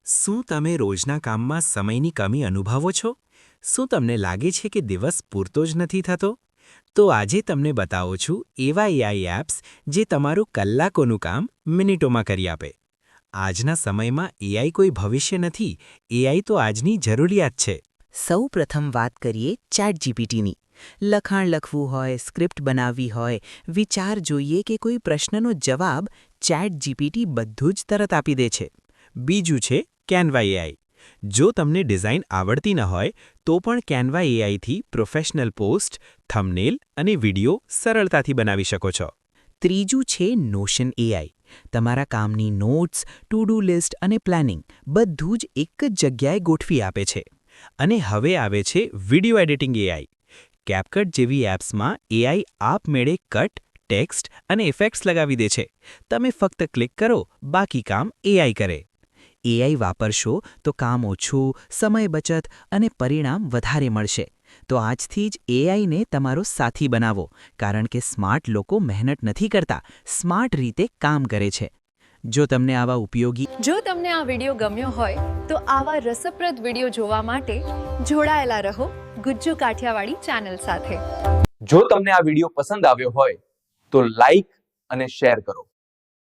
શું તમે રોજના કામમાં સમયની કમી અનુભવો છો? શું તમને લાગે છે કે દિવસ પૂરતો જ નથી થતો? તો આજે તમને બતાવું છું એવા એઆઈ એપ્સ જે તમારું કલાકોનું કામ મિનિટોમાં કરી આપે. આજના સમયમાં એઆઈ કોઈ ભવિષ્ય નથી, એઆઈ તો આજની જરૂરિયાત છે. સૌ પ્રથમ વાત કરીએ ચેટજીપીટીની. લખાણ લખવું હોય, સ્ક્રિપ્ટ બનાવવી હોય, વિચાર જોઈએ કે કોઈ પ્રશ્નનો જવાબ ચેટજીપીટી બધું જ તરત આપી દે છે. બીજું છે કેન્વા એઆઈ. જો તમને ડિઝાઇન આવડતી ન હોય તો પણ કેન્વા એઆઈથી પ્રોફેશનલ પોસ્ટ, થંબનેલ અને વિડિયો સરળતાથી બનાવી શકો છો. ત્રીજું છે નોશન એઆઈ. તમારા કામની નોટ્સ, ટુ ડુ લિસ્ટ અને પ્લાનિંગ બધું જ એક જ જગ્યાએ ગોઠવી આપે છે. અને હવે આવે છે વિડિયો એડિટિંગ એઆઈ. કેપકટ જેવી એપ્સમાં એઆઈ આપમેળે કટ, ટેક્સ્ટ અને ઇફેક્ટ્સ લગાવી દે છે. તમે ફક્ત ક્લિક કરો, બાકી કામ એઆઈ કરે. એઆઈ વાપરશો તો કામ ઓછું, સમય બચત અને પરિણામ વધારે મળશે. તો આજથી જ એઆઈને તમારો સાથી બનાવો, કારણ કે સ્માર્ટ લોકો મહેનત નથી કરતા, સ્માર્ટ રીતે કામ કરે છે. જો તમને આવા ઉપયોગી જો તમને આ વિડિયો ગમ્યો હોય તો આવા રસપ્રદ વિડિયો જોવા માટે જોડાયેલા રહો ગુજ્જુ કાઠિયાવાડી ચેનલ સાથે. જો તમને આ વિડીયો પસંદ આવ્યો હોય તો લાઈક અને શેર કરો.